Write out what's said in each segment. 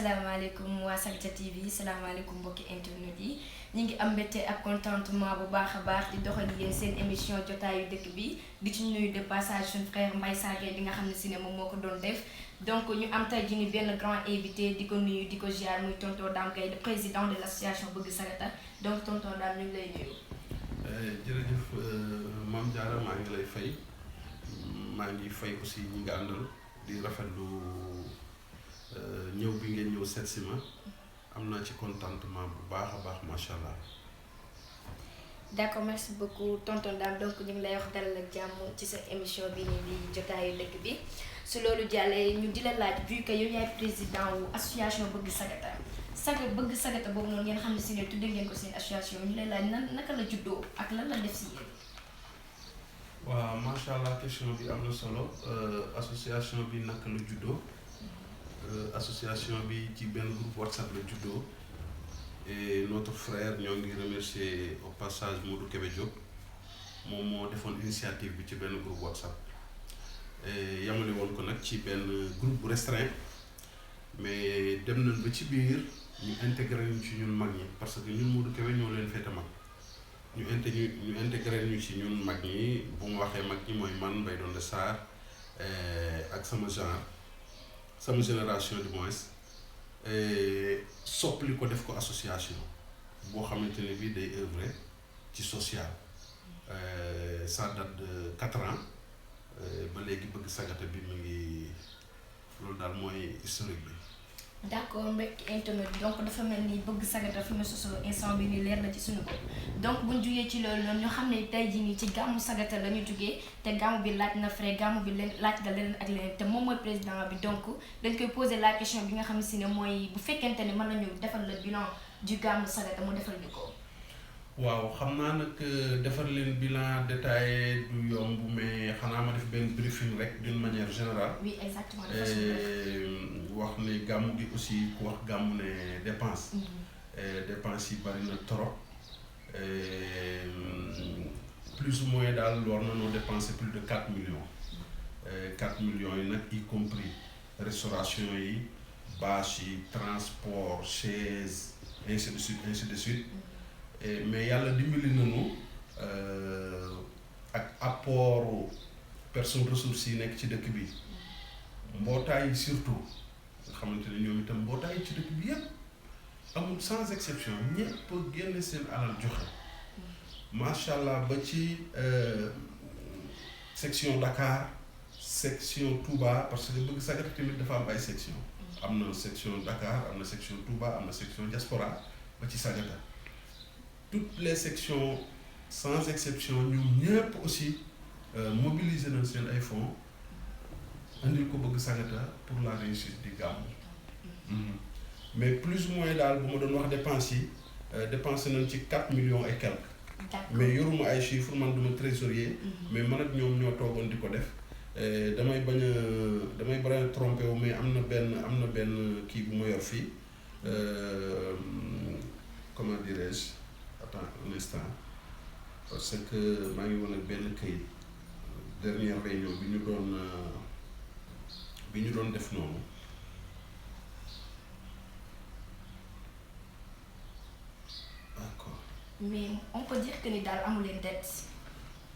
asalaamaaleykum waa Sagata TV salaamaaleykum mbokki internet yi ñu ngi am mbégte ak contentement bu baax a baax di doxal yéen seen émission jotaayu dëkk bi di ci nuyu de passage suñu frère Mbaye Sagué bi nga xam ne si ne moom moo ko doon def donc ñu am tey jii ni benn grand invité di ko nuyu di ko ziar muy tonton Dame Gueye le président de l' association Bëgg Sagata donc tonton Dame ñu ngi lay nuyu. jërëjëf Mame Diarra maa ngi lay fay maa ngi fay aussi ñi nga àndal di rafetlu ñëw bi ngeen ñëw seet si ma am naa ci contentement bu baax a baax macha allah. d' accord merci beaucoup tonton Dame donc ñu ngi lay wax dalal ak jàmm ci sa émission bi nii di jotaayu dëkk bi su loolu jàllee ñu di la laaj vu que yow yaay président wu association Bëgg Sagata Bëgg Sagata boobu noonu ngeen xam ne si ne tudde ngeen ko seen association ñu lay laaj naka la juddoo ak lan la def si yéen. waaw macha allah question bi am na solo association bi naka la juddoo association bi ci benn groupe WhatsApp la juddoo et notre frère ñoo ngi remercier au passage Modou Kébé Diop moom moo defoon initiative bi ci benn groupe WhatsApp yamale woon ko nag ci benn groupe bu restreint mais dem nañ ba ci biir ñu intégré ñu ci ñun mag ñi parce que ñun Modou Kébé ñoo leen féete mag ñu intégré ñu ci ñun mag ñi bu mu waxee mag ñi mooy man Mbaye Donde Sarr ak sama génération du moins soppali ko def ko association boo xamante ne bii day œuvrer ci social ça date de 4 ans ba léegi Bëgg Sagata bi mu ngi loolu daal mooy historique bi. d' accord mbokki internet donc dafa mel ni Bëgg Sagata fi mu sosoo instant bi nii leer na ci suñu bopp donc buñ jugee ci loolu noonu ñoo xam ne tey jii nii ci gàmmu Sagata la ñu jugee te gàmmu bi laaj na frais gàmmu bi laaj nga leneen ak leneen te moom mooy président bi donc dañ koy poser la question bi nga xam si ne mooy bu fekkente ne mën nañu defal le bilan du gàmmu Sagata mu defal ñu ko. waaw xam naa nag defar leen bilan détaillé du yomb mais xanaa ma def benn briefing rek d'une manière générale. oui exactement. wax ne gàmmu gi aussi ku wax gàmmu ne dépense. dépense yi bari na trop plus ou moins daal war na noo dépenser plus de 4 millions. 4 millions yi nag y compris restauration yi bâche yi transport chaise ainsi de suite. mais yàlla dimbali nañu ak apport personnes ressources yi nekk ci dëkk bi mbootaay yi surtout nga xamante ne ñoom itam mbootaay yi ci dëkk bi yépp amul sans exception ñépp génne seen alal joxe macha allah ba ci section Dakar section Touba parce que Bëgg Sagata tamit dafa am ay section am na section Dakar am na section Touba am na section diaspora ba ci Sagata. Toutes les sections sans exception ñoom ñëpp aussi mobiliser nañ seen ay fonds andil ko Bëgg Sagata pour la réussite du gàmmu mais plus ou moins daal bu ma doon wax dépense yi dépensé nañ ci 4 millions et quelques. mais yoruma ay chiffres man duma trésorier. mais man ak ñoom ñoo toogoon di ko def damay bañ a trompé wu mais am na benn kii bu ma yor fii comment dirais-je. Attends un instant parce que maa ngi woon ak benn këyit dernière réunion bi ñu doon def noonu d'accord. mais on peut dire que ni daal amu leen dette.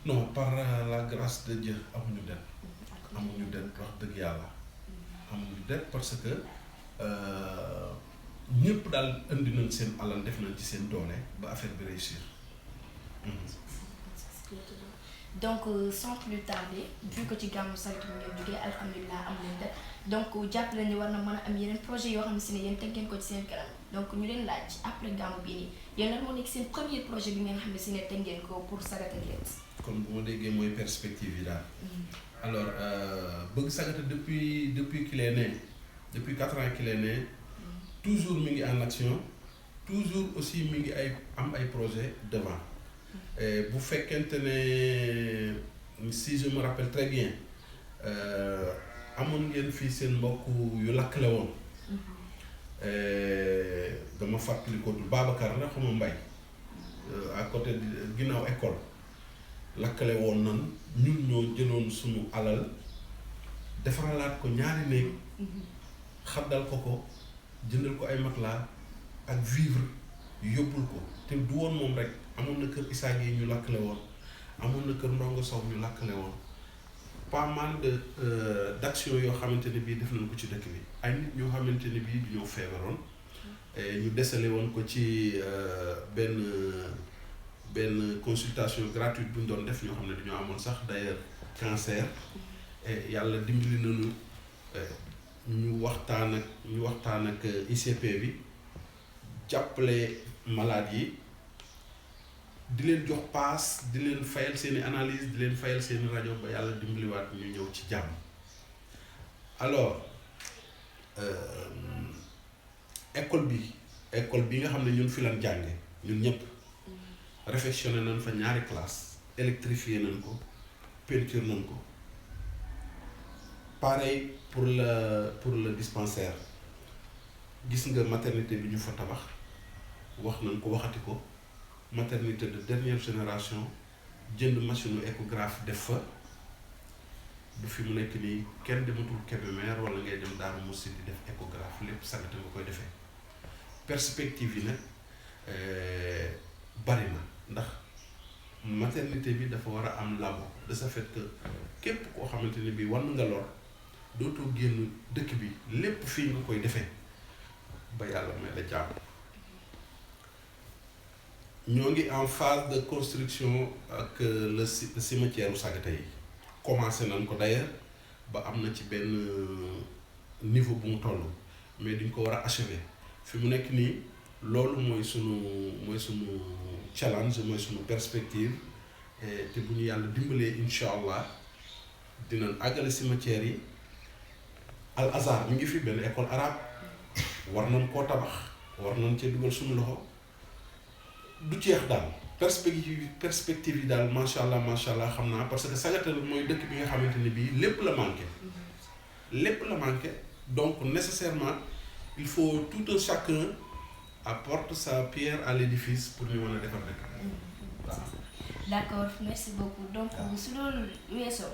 non par la grâce de Dieu amuñu dette. amuñu dette wax dëgg yàlla. amuñu dette parce que ñëpp daal indi nañ seen alal def nañ ci seen doole ba affaire bi réussir. donc sans plus tarder vu que ci gàmmu Sagata bi ngeen jógee alhamdulilah am leen def donc jàppale ni war na mën a am yeneen projet yoo xam ne si ne yéen teg ngeen ko ci seen kanam donc ñu leen laaj après gàmmu bii nii yéen lan moo nekk seen premier projet bi ngeen xam ne si ne teg ngeen ko pour Sagata Gate. kon bu ma déggee mooy perspective yi daal. alors Bëgg Sagata depuis qu'il est né depuis 4 ans qu'il est né. toujours mi ngi en action toujours aussi mi ngi am ay projet devant bu fekkente ne si je me rappelle très bien amoon ngeen fii seen mbokk yu lakkale woon dama fàttali ko du Babacar la xama Mbay à côté ginnaaw école lakkale woon nan ñun ñoo jëloon sunu alal defaralaat ko ñaari néeg xaddal ko jëndal ko ay matelas ak vivre yóbbul ko te du woon moom rek amoon na kër Issa Gueye ñu lakkale woon amoon na kër Ndongo Sow ñu lakkale woon pas mal de d'action yoo xamante ne bii def nañ ko ci dëkk bi ay nit ñoo xamante ne bii du ñoo feebaroon ñu desale woon ko ci benn consultation gratuite bu ñu doon def ñoo xam ne dañoo amoon sax d'ailleurs cancer yàlla dimbali nañu ñu waxtaan ak ICP bi jàppale malade yi di leen jox paas di leen fayal seeni analyse di leen fayal seeni rajo ba yàlla dimbaliwaat ñu ñëw ci jàmm. Alors école bi nga xam ne ñun fi lan jànge ñun ñëpp réfectionné nañ fa ñaari classe électrifié nañ ko peinture nañ ko pareil pour le dispensaire gis nga maternité bi ñu fa tabax wax nañ ko waxati ko maternité de dernière génération jënd machine échographe def fa bu fi mu nekk nii kenn dematul Kébémer wala ngay dem Darou Moussi di def échographe lépp Sagata nga koy defee perspective yi nag bari na ndax maternité bi dafa war a am labo de ce fait que képp koo xamante ne bii war nga lor dootoo génn dëkk bi lépp fii nga koy defee ba yàlla may la jàmm. ñoo ngi en phase de construction ak le cimetière u Sagata yi commencé nañ ko d'ailleurs ba am na ci benn niveau bu mu toll mais duñ ko war a achever fi mu nekk nii loolu mooy sunu challenge mooy sunu perspective te bu ñu yàlla dimbalee incha allah dinañ àggale cimetière yi Al Azhar mi ngi fi benn école arabe war nañ koo tabax war nañ cee dugal suñu loxo du jeex daal perspective yi daal macha allah xam naa parce que Sagata mooy dëkk bi nga xamante ne bii lépp la manqué donc nécessairement il faut tout un chacun apporte sa pierre à l'édifice pour ñu mën a defar dëkk waaw. D'accord merci beaucoup donc su loolu weesoo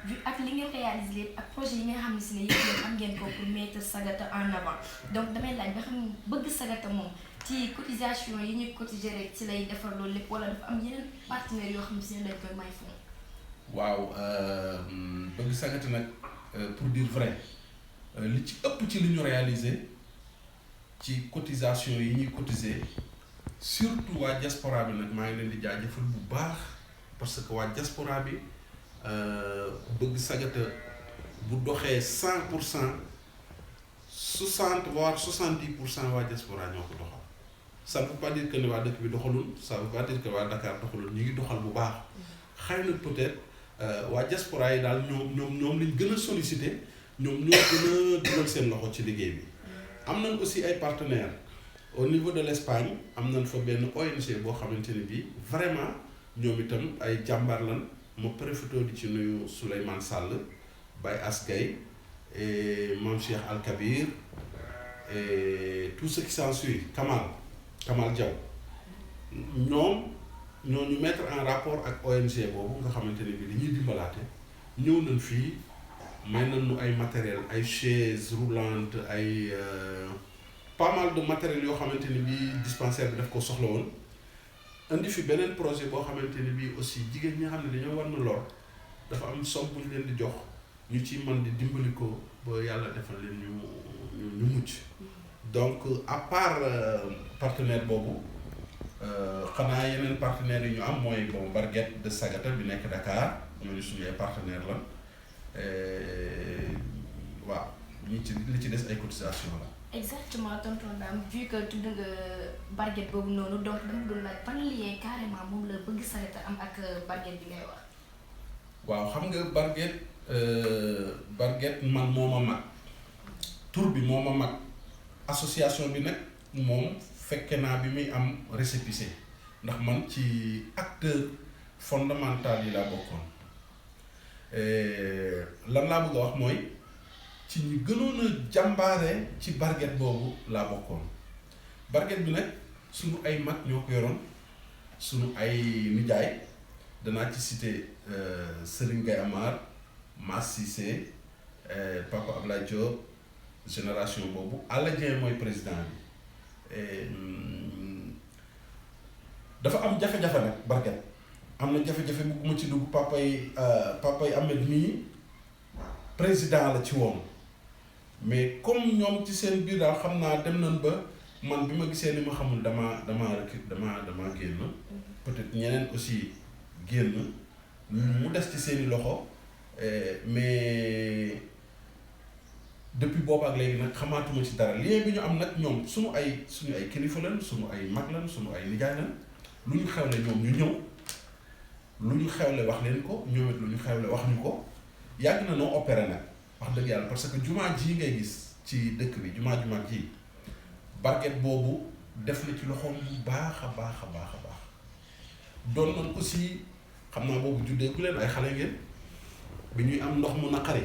vu ak li ngeen réalisé lépp ak projet yi nga xam ne si ne yëpp am ngeen ko pour mettre Sagata en avant donc damay laaj ba xam bëgg Sagata moom ci cotisation yi ñuy cotiser rek ci lay defar loolu lépp wala dafa am yeneen partenaires yoo xam ne si ne dañ koy may fond. waaw bëgg Sagata nag pour dire vrai li ci ëpp ci li ñu réalisé ci cotisation yi ñuy cotiser surtout waa diaspora bi nag maa ngi leen di jaajëfal bu baax parce que waa diaspora bi bëgg Sagata bu doxee 100% 60 voire 70% waa diaspora ñoo ko doxal ça ne veut pas dire que ne waa dëkk bi doxalul ça veut pas dire que waa Dakar doxalul ñu ngi doxal bu baax xëy na peut-être waa diaspora yi daal ñoom lañ gën a sollicité ñoom ñoo gën a dugal seen loxo ci liggéey bi. am nañ aussi ay partenaires au niveau de l'Espagne am nañ fa benn ONG boo xamante ne bii vraiment ñoom itam ay jàmbaar lan ma profité di ci nuyu Souleymane Sall Baye Asgay et Mame Cheikh Al Kabir et tout ce qui s'ensuit Kamal Diaw ñoom ñoo ñu mettre en rapport ak ONG boobu nga xamante ne bii dañuy dimbalaate ñëw nañ fii may nañu ay matériel ay chaises roulantes ay pas mal de matériel yoo xamante ni bii dispensaire bi daf ko soxla woon indi fi beneen projet boo xamante ni bii aussi jigéen ñi nga xam ne dañoo war na lor dafa am somme bu ñu leen di jox ñu ci mën di dimbali ko ba yàlla defal leen ñu mucc donc à part partenaire boobu xanaa yeneen partenaires yi ñu am mooy bon Barguette de Sagata bi nekk Dakar ñooñu suñu ay partenaire la waaw li ci des ay cotisation la. exactement tonton Dame vu que tudd nga Barguette boobu noonu donc dama doon laaj ban lien carrément moom la bëgg Sagata am ak Barguette bi ngay wax. waaw xam nga Barguette man moo ma mag tur bi moo ma mag association bi nag moom fekke naa bi muy am récépissé ndax man ci acteur fondamental yi laa bokkoon lan laa bëgg a wax mooy ci ñu gënoon a jàmbaare ci Barguette boobu laa bokkoon Barguette bi nag suñu ay mag ñoo ko yoroon suñu ay nijaay danaa ci cité Serigne Gaye Amar Mass Cissé Papa Ablaye Diop génération boobu Alla Dieng mooy président bi dafa am jafe-jafe nag Barguet am na jafe-jafe bugguma ci dugg papay Ahmed mii président la ci woon mais comme ñoom ci seen biir daal xam naa dem nañ ba man bi ma gisee ni ma xamul dama génn peut-être ñeneen aussi génn mu des ci seeni loxo mais depuis boobu ak léegi nag xamaatuma ci dara lien bi ñu am nag ñoom suñu ay kilifa lan suñu ay mag lan suñu ay nijaay lan lu ñu xewle ñoom ñu ñëw lu ñu xewle wax leen ko ñoom it lu ñu xewle wax ñu ko yàgg na noo opéré nag wax dëgg yàlla parce que jumaa ji ngay gis ci dëkk bi jumaa ji Barguet boobu def na ci loxoom bu baax a baax a baax a baax doon nañ aussi xam naa boobu juddee ku leen ay xale ngeen bi ñuy am ndox mu naqari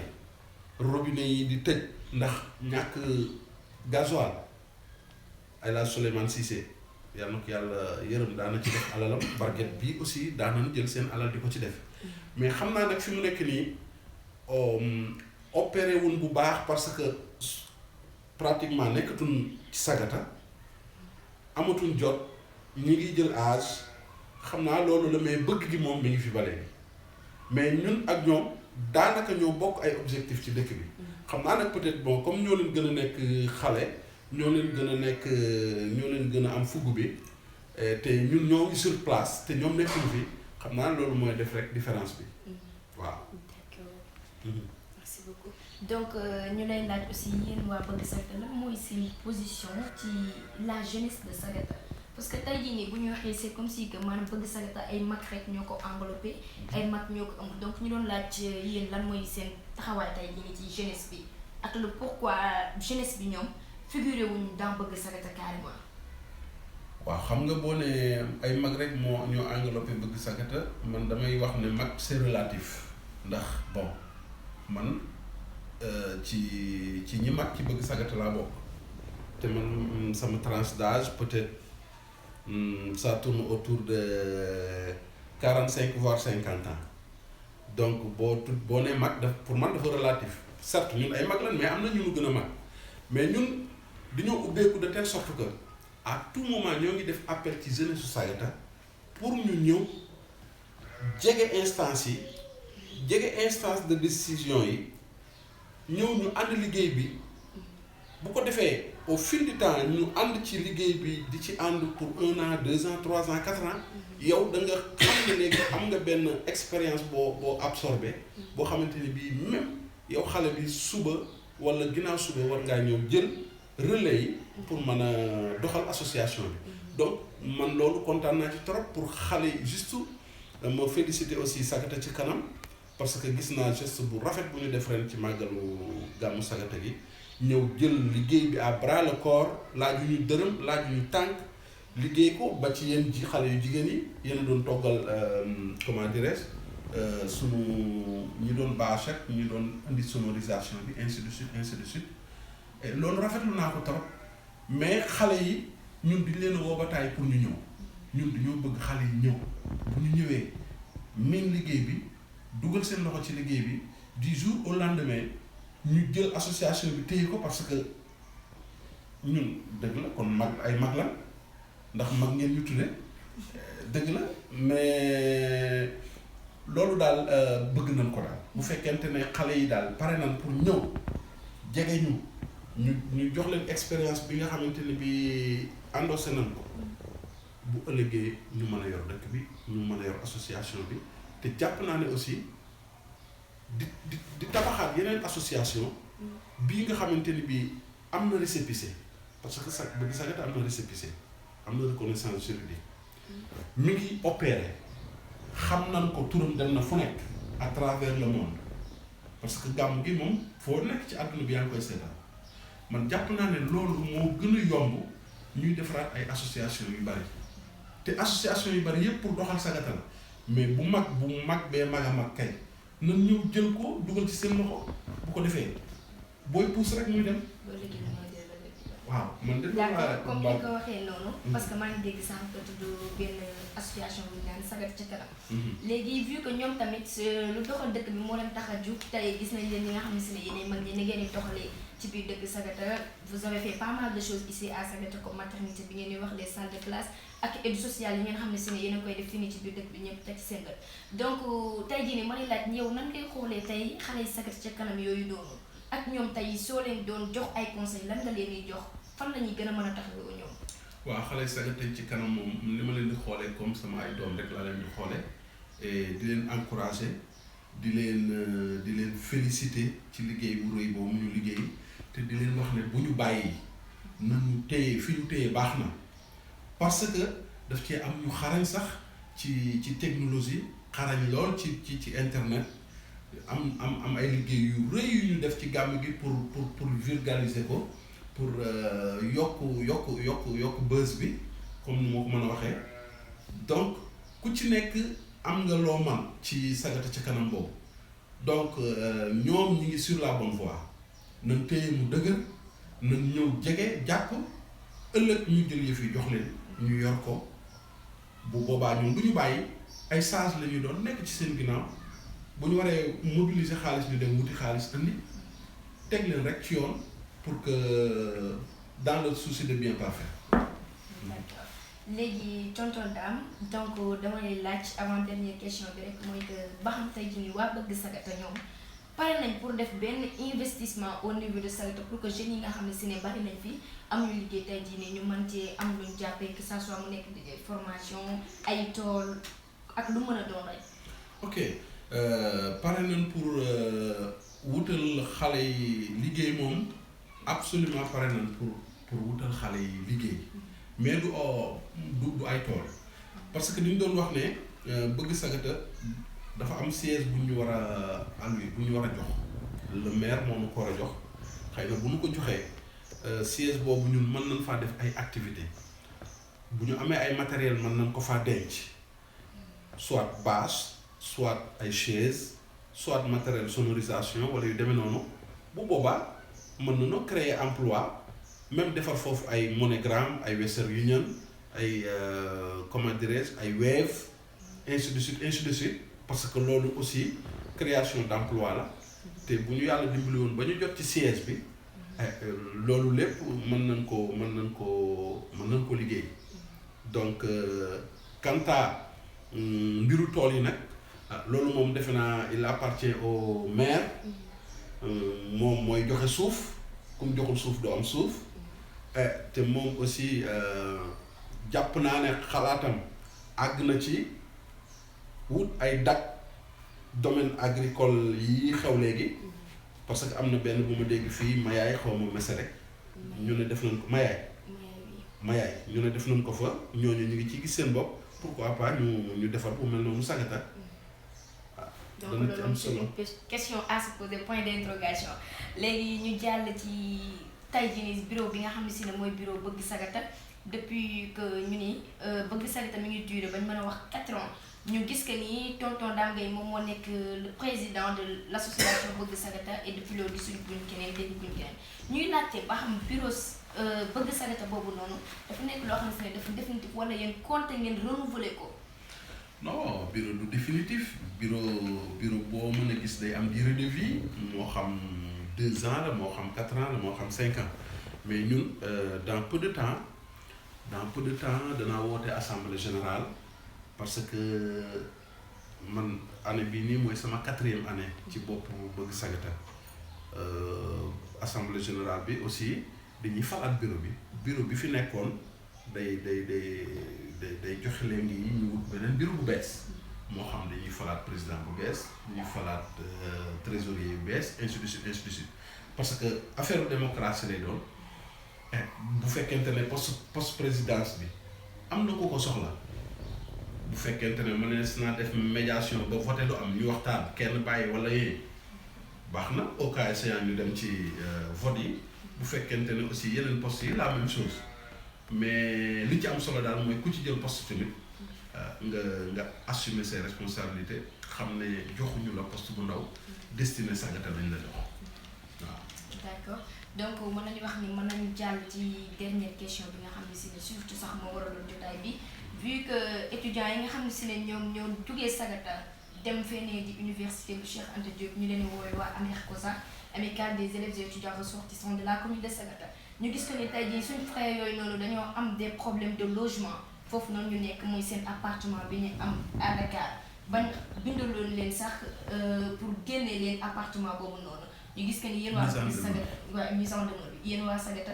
robinet yi di tëj ndax ñàkk gasoil ay la Souleymane Cissé yàlla na ko yàlla yërëm daana ci def alalam Barguet bii aussi daanañ jël seen alal di ko ci def mais xam naa nag fi mu nekk nii opéré wuñ bu baax parce que pratiquement nekkatuñ ci Sagata amatuñ jot ñi ngi jël âge xam naa loolu la mais bëgg gi moom mi ngi fi bale mais ñun ak ñoom daanaka ñoo bokk ay objectif ci dëkk bi xam naa nag peut-être bon comme ñoo leen gën a nekk xale ñoo leen gën a am fugg bi te ñun ñoo ngi sur place te ñoom nekkuñu fi xam naa loolu mooy def rek différence bi waaw. D'accord. Merci beaucoup. Donc ñu lay laaj aussi yéen waa Bëgg Sagata lan mooy seen position ci la jeunesse de Sagata parce que tey jii nii bu ñu waxee c'est comme si que maanaam Bëgg Sagata ay mag rek ñoo ko enveloppé ay mag ñoo ko ëmb donc ñu doon laaj yéen lan mooy seen taxawaay tey jii nii ci jeunesse bi ak le pourquoi jeunesse bi ñoom figuré wuñu dans Bëgg Sagata carrément. waaw xam nga boo ne ay mag rek ñoo enveloppé Bëgg Sagata man damay wax ne mag c'est relatif ndax bon man ci ñi mag ci Bëgg Sagata laa bokk te man sama tranche d'âge peut-être ça tourne autour de 45 voire 50 ans donc boo nee mag pour man dafa relatif certes ñun ay mag lan mais am na ñu gën a mag mais ñun dañoo ubbeeku de telle sorte que à tout moment ñoo ngi def appel ci jeunesse su Sagata pour ñu ñëw jege instance de décision yi ñëw ñu ànd liggéey bi bu ko defee au fil du temps ñu ànd ci liggéey bi di ci ànd pour 1 an 2 ans 3 ans 4 ans yow da nga xam ne léegi am nga benn expérience boo absorbé boo xamante ni bii même yow xale bi suba wala ginnaaw suba war ngaa ñëw jël relais yi pour mën a doxal association bi donc man loolu kontaan naa ci trop pour xale yi juste ma féliciter aussi Sagata ci kanam parce que gis naa geste bu rafet bu ñu def ren ci màggalu gàmmu Sagata gi ñëw jël liggéey bi à bras le corps laaju ñu dërëm laaju ñu tànk liggéey ko ba ci yéen ji xale yu jigéen yi yéen a doon toggal comment dirais-je sunu ñi doon bâche ak ñi doon indi sonorisation bi ainsi de suite et loolu rafetlu naa ko trop mais xale yi ñun diñ leen a woo ba taay pour ñu ñëw ñun dañoo bëgg xale yi ñëw bu ñu ñëwee miin liggéey bi dugal seen loxo ci liggéey bi du jour au lendemain ñu jël association bi téye ko parce que ñun dëgg la kon mag ay mag la ndax mag ngeen ñu tudde dëgg la mais loolu daal bëgg nañ ko daal bu fekkente ne xale yi daal pare nañ pour ñëw jege ñu jox leen expérience bi nga xamante ne bi endossé nañ ko bu ëllëgee ñu mën a yor dëkk bi ñu mën a yor association bi te jàpp naa ne aussi di tabaxaat yeneen association bii nga xamante ni bii am na récépissé parce que Bëgg Sagata am na récépissé am na reconnaissance juridique mi ngi opéré xam nañ ko turam dem na fu nekk à travers le monde parce que gàmm gi moom foo nekk ci àdduna bi yaa ngi koy seetaan man jàpp naa ne loolu moo gën a yomb ñuy defaraat ay association yu bari te association yu bari yépp pour doxal Sagata la mais bu mag bee mag a mag kay nan ñëw jël ko dugal ci seen loxo bu ko defee booy puus rek muy dem. waaw man de d'accord comme ni ko waxee noonu. parce que maa ngi dégg sànq tudd benn association bu ñu naan Sagata ca kanam. léegi vu que ñoom tamit lu doxal dëkk bi moo leen tax a jug tey gis nañ leen ñi nga xam ne si ne yéenay mag ñi ni ngeen di doxalee ci biir dëkk Sagata vous avez fait pas mal de choses ici à Sagata comme maternité bi ngeen di wax les salles de classe ak aide sociale yi ngeen xam ne si ne yéen a koy def fii nii ci biir dëkk bi ñëpp teg ci seen bët donc tey jii nii ma lay laaj yow nan ngay xoolee tey xale yi Sagata ca kanam yooyu doonu ak ñoom tey soo leen doon jox ay conseils lan nga leen di jox fan la ñuy gën a mën a taxawoo ñoom. waaw xale Sagata ci kanam moom li ma leen di xoolee comme sama ay doom rek laa leen di xoolee di leen encourager di leen féliciter ci liggéey bu rëy boobu ñu liggéey te di leen wax ne bu ñu bàyyi nañu téye fi ñu téye baax na parce que daf cee am ñu xarañ sax ci technologie xarañ lool ci internet am ay liggéey yu rëy yu ñu def ci gàmm gi pour vulgariser ko. pour yokk buzz bi comme ni moo ko mën a waxee donc ku ci nekk am nga loo man ci Sagata ca kanam boobu donc ñoom ñi ngi sur la bonne voie nañ téye mu dëgër nañ ñëw jege jàpp ëllëg ñu jël yëf yi jox leen ñu yor ko bu boobaa ñoom du ñu bàyyi ay sage la ñu doon nekk ci seen ginnaaw bu ñu waree mobiliser xaalis ñu dem wuti xaalis andi teg leen rek ci yoon pour que dans le souci de bien parfaire. d'accord léegi tonton Dame donc dama lay laaj avant dernière question bi rek mooy que ba xam tey jii nii waa bëgg Sagata ñoom pare nañ pour def benn investissement au niveau de Sagata pour que jeunes yi nga xam ne si ne bari nañ fi am ñu liggéey tey jii nii ñu mën cee am luñ jàppee que ça soit mu nekk formation ay tool ak lu mën a doon rek. ok pare nañ pour wutal xale yi liggéey moom. absolument pare nañ pour wutal xale yi liggéey mais du ay tool parce que li ñu doon wax ne bëgg Sagata dafa am siège bu ñu war a alloué bu ñu war a jox le maire moo ñu ko war a jox xëy na bu ñu ko joxee siège boobu ñun mën nañ faa def ay activités bu ñu amee ay matériel mën nañ ko faa denc soit bâche soit ay chaise soit matériel sonorisation wala yu demee noonu bu boobaa. mën nañoo créer emploi même defar foofu ay MoneyGram ay Western Union ay comment dirais-je ay Wave ainsi de suite parce que loolu aussi création d'emploi la te bu ñu yàlla dimbali woon ba ñu jot ci siège bi loolu lépp mën nañ ko liggéey donc quant à mbiru tool yi nag loolu moom defe naa il appartient au maire. moom mooy joxe suuf comme joxul suuf doo am suuf te moom aussi jàpp naa ne xalaatam àgg na ci wut ay dak domaine agricole yi xew léegi parce que am na benn bu ma dégg fii Mayaay xaw ma mese rek ñu ne def nañ ko Mayaay ñu ne def nañ ko fa ñooñu ñu ngi ci gis seen bopp pourquoi pas ñu defar bu mel noonu Sagata. donc loolu c'est une question à se poser point d'interrogation léegi ñu jàll ci tey jii nii bureau bi nga xam ne si ne mooy bureau bëgg Sagata depuis que ñu ni bëgg Sagata mi ngi duré bañ mën a wax 4 ans ñu gis que ni tonton Dame Gueye moom moo nekk le président de l'association bëgg Sagata et depuis loolu gisuñu buñ keneen dégguñu keneen ñuy laajte ba xam bureau bëgg Sagata boobu noonu dafa nekk loo xam ne dafa définitif wala yéen compte ngeen renouveler ko. non bureau du définitif bureau boo mën a gis day am durée de vie moo xam 2 ans la moo xam 4 ans la moo xam 5 ans mais ñun dans peu de temps danaa woote assemblée générale parce que man année bii nii mooy sama 4e année ci bopp bëgg Sagata assemblée générale bi aussi dañuy falaat bureau bi fi nekkoon day joxe leen ngi ñu wut beneen bureau bu bees moo xam dañuy falaat président bu bees ñuy falaat trésorier bu bees ainsi de suite parce que affaire démocratie lay doon bu fekkente ne poste présidence bi am na ko soxla bu fekkente ne mënees naa def médiation ba voté lu am ñu waxtaan kenn bàyyi wala yee baax na au cas échéant ñu dem ci vote yi bu fekkente ne aussi yeneen postes yi la même chose mais li ci am solo daal mooy ku ci jël poste tamit nga assumer ses responsabilités xam ne joxuñu la poste bu ndaw destiné Sagata lañ la jox waaw. d'accord donc mën nañu wax ni mën nañu jàll ci dernière question bi nga xam ne si ne surtout sax moo war a doon jotaay bi vu que étudiants yi nga xam ne si ne ñoom ñoo jugee Sagata dem fenee di université bu Cheikh Anta Diop ñu leen woowee waa AMERCOSA amicale des élèves et étudiants ressortissants de la commune de Sagata ñu gis que ni tey jii suñu frères yooyu noonu dañoo am des problèmes de logement foofu noonu ñu nekk mooy seen appartement bi ñu am à Dakar ban bindaloon leen sax pour génne leen appartement boobu noonu ñu gis que ni yéen waa Sagata waa mise en demeure bi yéen waa Sagata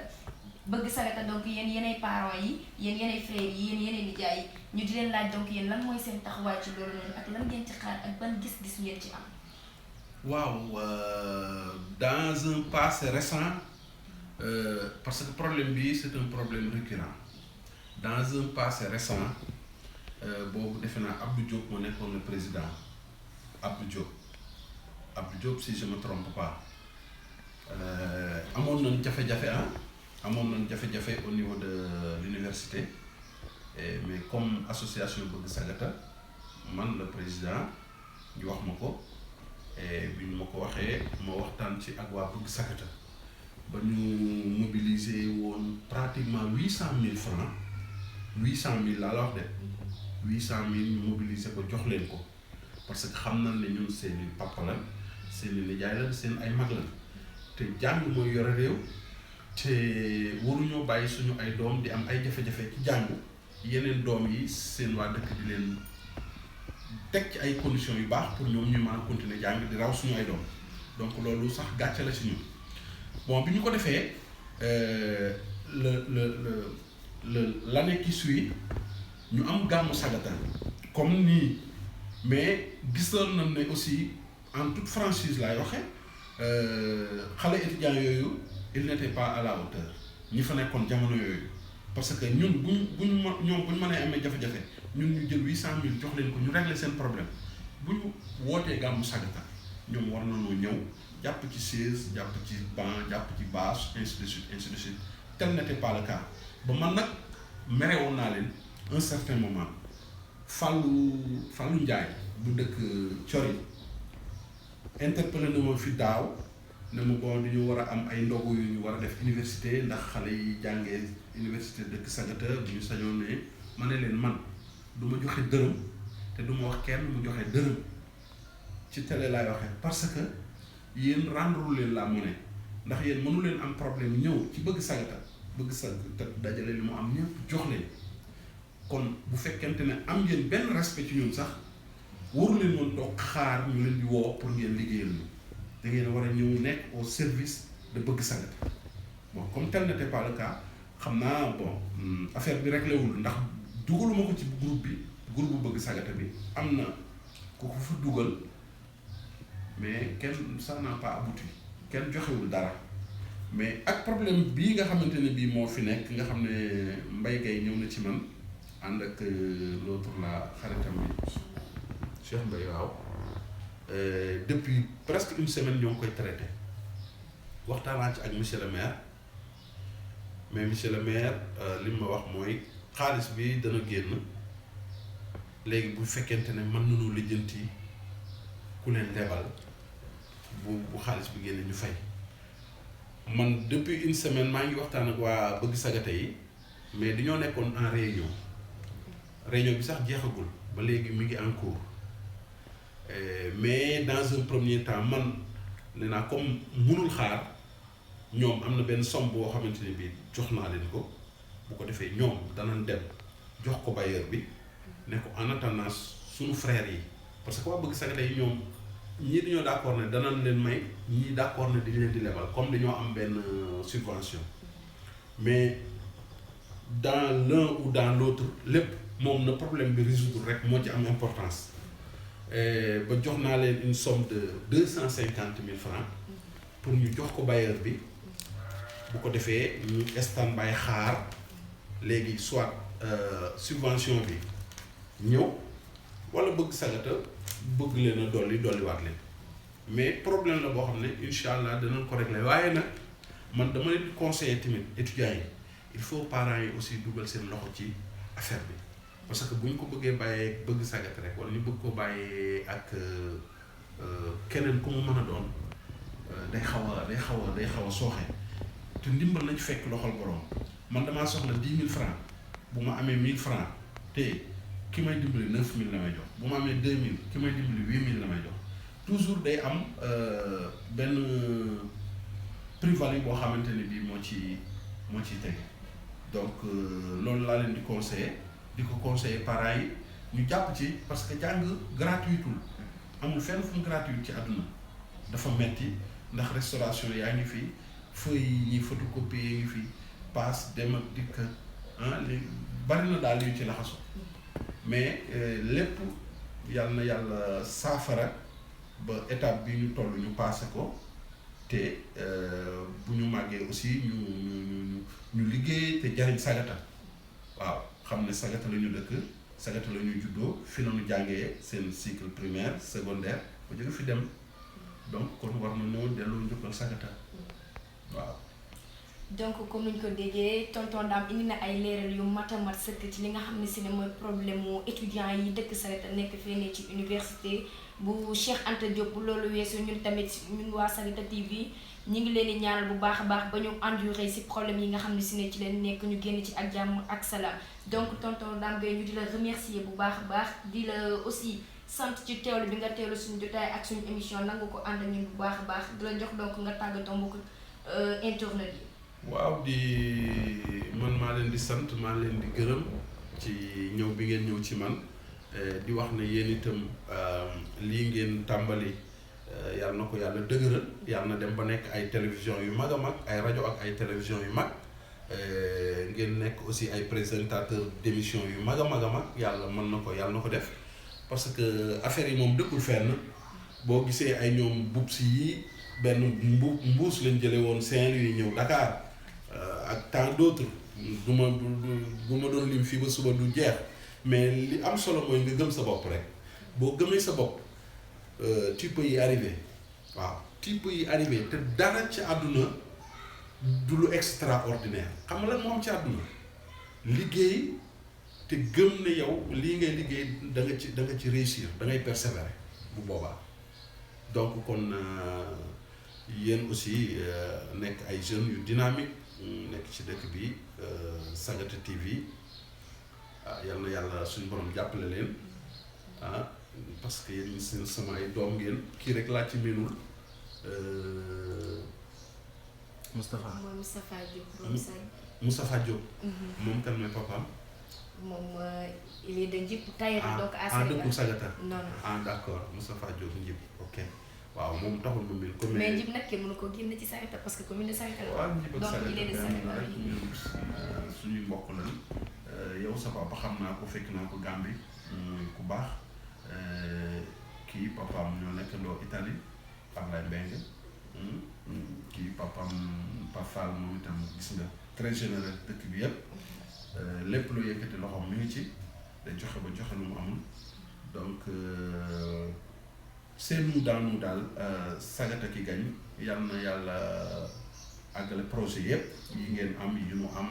bëgg Sagata donc yéenay parents yi yéenay frères yi yéenay nijaay yi ñu di leen laaj donc yéen lan mooy seen taxawaay ci loolu noonu ak lan ngeen ci xaar ak ban gis-gis ngeen ci am. waaw dans un passé récent parce que problème bi c'est un problème récurrent dans un passé récent boobu defe naa Abdou Diop moo nekkoon le président Abdou Diop si je me trompe pas amoon nañ jafe-jafe amoon nañ jafe-jafe au niveau de l'université mais comme association Bëgg Sagata man le président ñu wax ma ko bi ñu ma ko waxee ma waxtaan ci ak waa Bëgg Sagata ba ñu mobiliser woon pratiquement 800 000 francs 800 000 laa la wax de 800 000 ñu mobiliser ko jox leen ko parce que xam nañ ne ñun seeni papa la seeni nijaay la seen ay mag la te jàng mooy yore réew te waruñoo bàyyi suñu ay doom di am ay jafe-jafe ci jàng yeneen doom yi seen waa dëkk di leen teg ci ay conditions yu baax pour ñoom ñu mën a continuer jàng di raw suñu ay doom donc loolu sax gàcce la ci ñun bon bi ñu ko defee l'année qui suit ñu am gàmmu Sagata comme nii mais gisoon nañ ne aussi en toute franchise laay waxe xale étudiants yooyu il n'était pas à la hauteur ñi fa nekkoon jamono yooyu parce que ñun ñoom buñ mënee amee jafe-jafe ñun ñu jël 800 000 jox leen ko ñu régler seen problème bu ñu wootee gàmmu Sagata ñoom war nañoo ñëw jàpp ci chaise jàpp ci banc jàpp ci bâche ainsi de suite tel n'était pas le cas ba man nag mere woon naa leen un certain moment Fallou Ndiaye bu dëkk Cori interpellé na ma fi daaw ne ma bon dañu war a am ay ndogu yu ñu war a def université ndax xale yi jàngee université dëkk Sagata bu ñu sañoon ne ma ne leen man du ma joxe dërëm te du ma wax kenn mu joxe dërëm ci télé laay waxee parce que yéen rendre leen la monnaie ndax yéen mënu leen am problème ñëw ci Bëgg Sagata dajale li mu am ñëpp jox leen kon bu fekkente ne am ngeen benn respect ci ñun sax waru leen woon toog xaar ñu leen di woo pour ngeen liggéeyal ñu da ngeen war a ñëw nekk au service de Bëgg Sagata bon comme tel n'était pas le cas xam naa bon affaire bi réglé wul ndax dugaluma ko ci groupe bu Bëgg Sagata bi am na ku ko fa dugal mais kenn ça n'a pas abouti kenn joxewul dara mais ak problème bii nga xamante ne bii moo fi nekk nga xam ne Mbaye Gueye ñëw na ci man ànd ak l'autre la xaritam bi Cheikh Mbaye waaw depuis presque une semaine ñoo ngi koy traité waxtaanaa ci ak monsieur le maire mais monsieur le maire li ma wax mooy xaalis bi dana génn léegi bu fekkente ne mën nañu lijjanti ku leen lebal bu xaalis bi génn ñu fay man depuis une semaine maa ngi waxtaan ak waa Bëgg Sagata yi mais dañoo nekkoon en réunion bi sax jeexagul ba léegi mi ngi en cours mais dans un premier temps man nee naa comme mënul xaar ñoom am na benn somme boo xamante ne bii jox naa leen ko bu ko defee ñoom danañ dem jox ko bailleur bi ne ko en attendant suñu frères yi parce que waa Bëgg Sagata yi ñoom ñii dañoo d'accord ne danañ leen may ñii d'accord ne dañ leen di lebal comme dañoo am benn subvention mais dans l'un ou dans l'autre lépp moom na problème bi résoudre rek moo ci am importance ba jox naa leen une somme de 250 000 francs pour ñu jox ko bailleur bi bu ko defee ñu stand-by xaar léegi soit subvention bi ñëw wala Bëgg Sagata bëgg leen a dolliwaat leen mais problème la boo xam ne incha allah danañ ko régler waaye nag man dama leen conseiller tamit étudiants yi il faut parents yi aussi dugal seen loxo ci affaire bi parce que bu ñu ko bëggee bàyyee Bëgg Sagata rek wala ñu bëgg ko bàyyee ak keneen ku mu mën a doon day xaw a sooxe te ndimbal nañ fekk loxol borom man damaa soxla 10 000 francs bu ma amee 1000 francs te ki may dimbali 9000 la may jox bu ma amee 2000 ki may dimbali 8000 la may jox toujours day am benn plus-value boo xamante ne bii moo ciy teg donc loolu laa leen di conseiller di ko conseiller parents yi ñu jàpp ci parce que jàng gratuitul amul fenn fu mu gratuit ci àdduna dafa metti ndax restauration yaa ngi fi feuilles yi ñuy photocopier yi ngi fi paas dem ak dikk li bari na daal yu ci laxasu mais lépp yàlla na yàlla saafara ba étape bi ñu toll ñu passé ko te bu ñu màggee aussi ñu liggéey te jariñ Sagata waaw xam ne Sagata la ñu dëkk Sagata la ñu juddoo fi la ñu jàngee seen cycle primaire secondaire ba jóge fi dem donc kon war na noo delloo njukkal Sagata waaw. donc comme ni ñu ko déggee tonton Dame indi na ay leeral yu mat a mat sëkk ci li nga xam ne si ne mooy problème mu étudiants yi dëkk Sagata nekk fii ne ci université bu Cheikh Anta Diop bu loolu weesu ñun tamit ñun waa Sagata TV ñu ngi leen di ñaanal bu baax a baax ba ñu endurer si problème yi nga xam ne si ne ci leen nekk ñu génn ci ak jàmm ak salaam donc tonton Dame Gueye ñu di la remercier bu baax a baax di la aussi sant ci teewlu bi nga teewlu suñu jotaay ak suñu émission nangu ko ànd ak ñun bu baax a baax di la jox donc nga tàggatoo mbokk internet yi. waaw di man maa leen di sant maa leen di gërëm ci ñëw bi ngeen ñëw ci man di wax ne yéen itam lii ngeen tàmbali yàlla na ko yàlla dëgëral yàlla na dem ba nekk ay télévision yu mag a mag ay rajo ak ay télévision yu mag ngeen nekk aussi ay présentateur d'émission yu mag a mag a mag yàlla mën na ko yàlla na ko def parce que affaire yi moom dëkkul fenn boo gisee ay ñoom bubs yi benn mbuus lañ jële woon Saint-Louis ñëw Dakar ak tant d'autres bu ma doon lim fii ba suba du jeex mais li am solo mooy nga gëm sa bopp rek boo gëmee sa bopp tu peux y arriver waaw tu peux y arriver te dara ci àdduna du lu extraordinaire xam nga lan moo am ci àdduna liggéey te gëm ne yow lii ngay liggéey da nga ci réussir da ngay persévérer bu boobaa donc kon yéen aussi nekk ay jeunes yu dynamique nekk ci dëkk bi Sagata TV yal na yàlla suñu borom jàppale leen parce que yéen seen sama ay doom ngeen kii rek laa ci miinul Moustapha. mooy Moustapha Diop. Moustapha Diop. moom kan mooy papaam. moom il est de Njib tailleur donc à Sagata. dëkku Sagata. non non d'accord Moustapha Diop Njib ok waaw moom taxul ma miin ko. mais Njib nag kenn mënu ko génne ci Sagata parce que commune de Sagata la. waaw Njib ak Sagata donc il est de Sagata suñuy mbokk lañ yow sa papa xam naa ko fekk naa ko Gambie muy ku baax kii papaam ñoo nekkandoo Italie Ablaye Mbengue kii papaam Pafal moom itam gis nga très généreux dëkk bi yëpp lépp lu yëkkati loxoom mi ngi ci day joxe ba joxe lu mu amul donc c'est nous dans nous daal Sagata ki gañ yal na yàlla àggale projet yëpp yi ngeen am yi mu am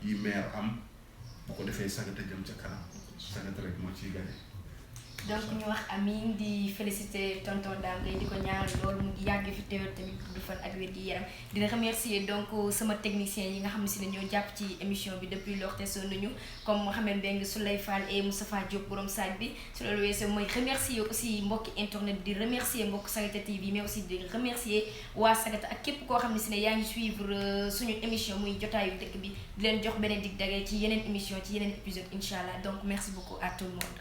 yi maire am bu ko defee Sagata jëm ca kanam Sagata rek moo ciy gañe donc ñu wax amiin di féliciter tonton Dame Gueye di ko ñaanal loolu mu yàgg fi teewal tamit du fan ak wér gi yaram dina remercier donc sama technicien yi nga xam ne si ne ñoo jàpp ci émission bi depuis lorte soo nañu comme Mohamed Mbengue Souley Fall et Moustapha Diop borom saaj bi su loolu weesoo mooy remercier aussi mbokki internet di remercier mbokk Sagata TV mais aussi di remercier waa Sagata ak képp koo xam ne si ne yaa ngi suivre suñu émission muy jotaayu dëkk bi di leen jox beneen dig dagee ci yeneen émission ci yeneen épisode incha allah donc merci beaucoup à tout le monde